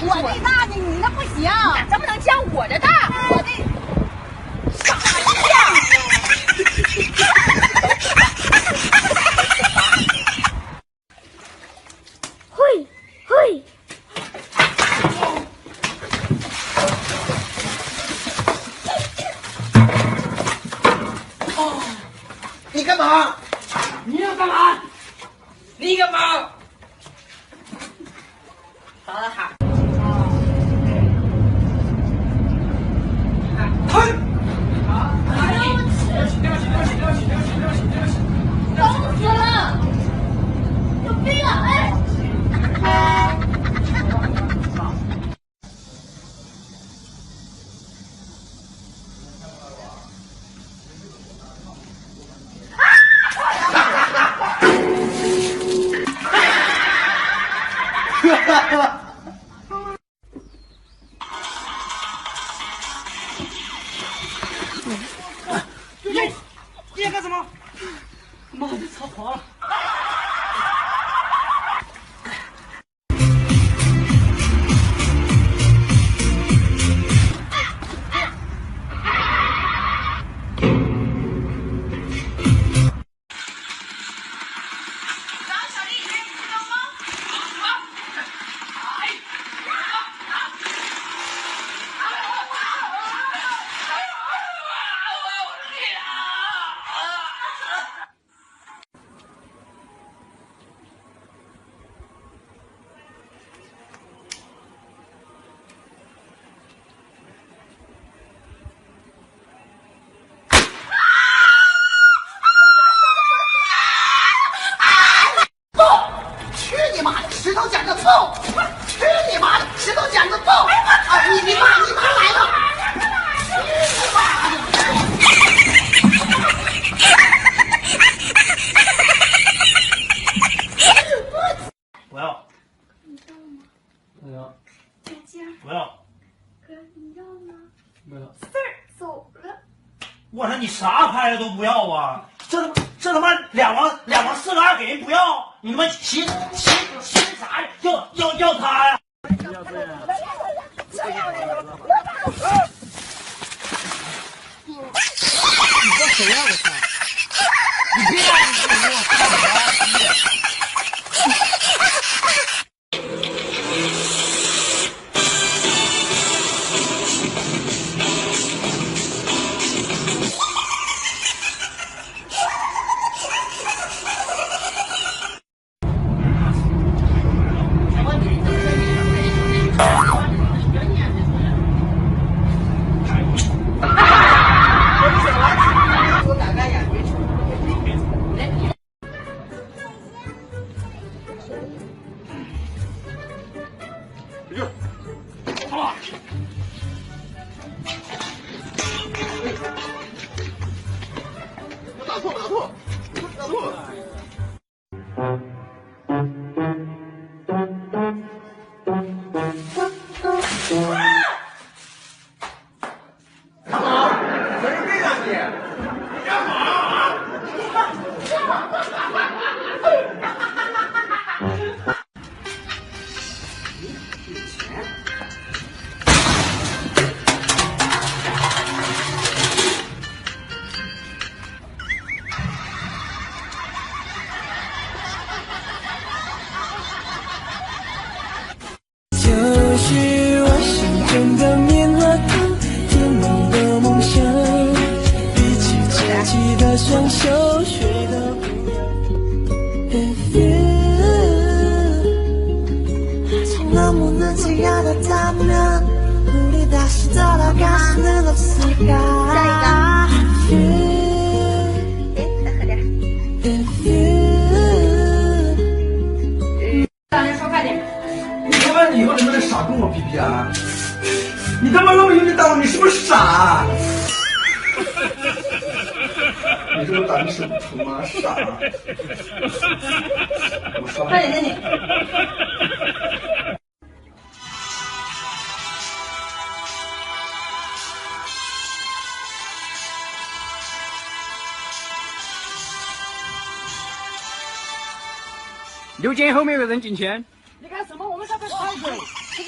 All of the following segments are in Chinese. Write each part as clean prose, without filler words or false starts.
我的大呢，你那不行，咋这么能犟我的大？我的啥呀？嘿，嘿。哦，你干嘛？你要干嘛？你干嘛？好了好。嘿！冻死了，有病啊！哎。你在干什么？妈的，操滑了！去你妈的！石头剪子布！去你妈的！石头剪子布！啊，你妈来了！去你妈的！不要！你要吗？不要！再见。不要！哥，你要吗？不要！四儿走了。我说你啥牌子都不要啊！这他妈两王4个2给人不要，你他妈寻啥呀？要他呀！要这样。你说谁要的他？你别让你给我看我打错！就是我心中的棉花糖，甜美的梦想，比起翘起的双手，谁都不要。If you 아직 너무 늦지 않았다면 우리 다시 돌아갈 수는 없을까? If you 大人说快点。你他妈以后能不能少跟我比比啊？你他妈那么用力打我，你是不是傻？你这个胆识不出吗？傻！我说快点给你。刘坚后面有人进圈。你干什么？我们在这排队。哇，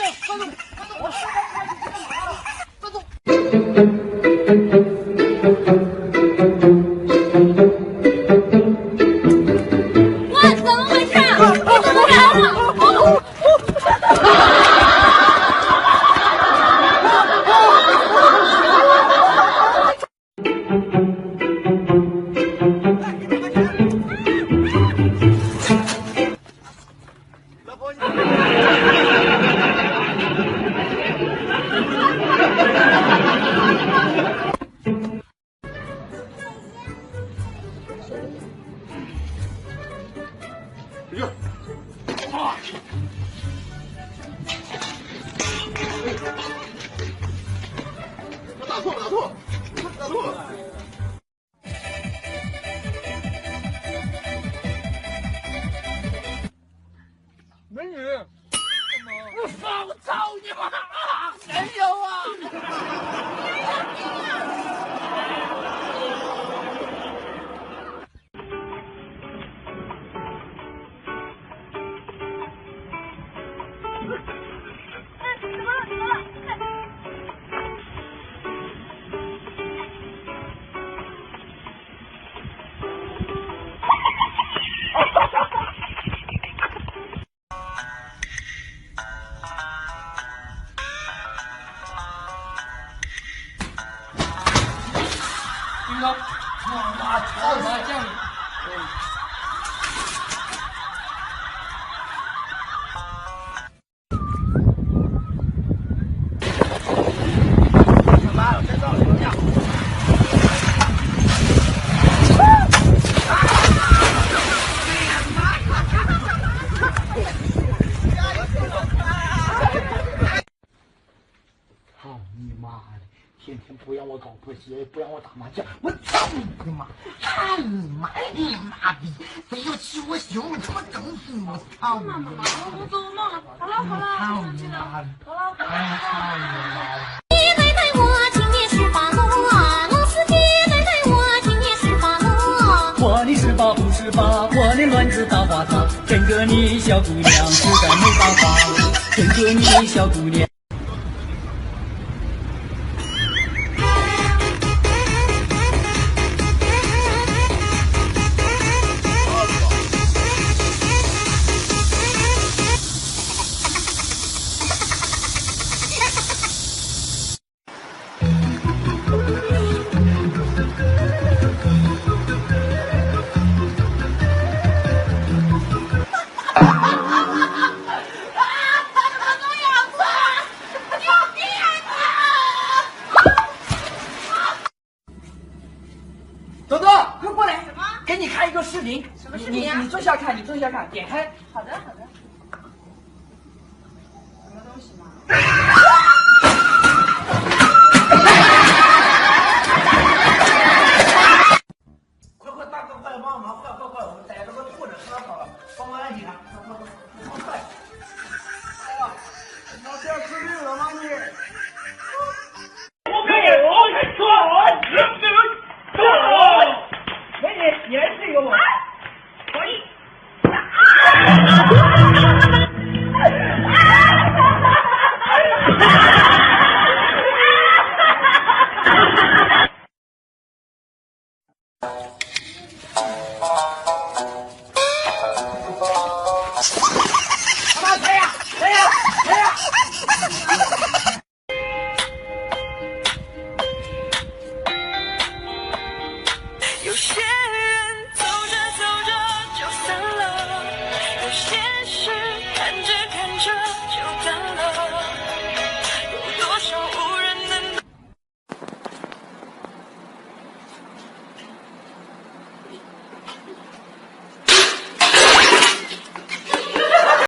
怎么回事？你怎么来了？操你妈的！天天不让我搞破鞋，不让我打麻将，我操你个妈！操你妈！你妈逼！非要气我熊，他妈整死你！我操你妈！我做梦了。好了好了，操你妈！好了。哎，操你妈！你对待我，今年18了，老司机对待我，今年18了。我的18不18，我的乱子大花塔，跟着你小姑娘实在没办法，跟着你小姑娘。多多，快过来！什么？给你看一个视频。什么视频啊？你坐下看，你坐下看，点开。好的好的。什么东西嘛？快，大哥，快帮忙，快，我们逮着个兔子，喝好了，帮忙按几下，快！哎呀，老这样吃病了吗你？我跟说，你来这个我，可以。有些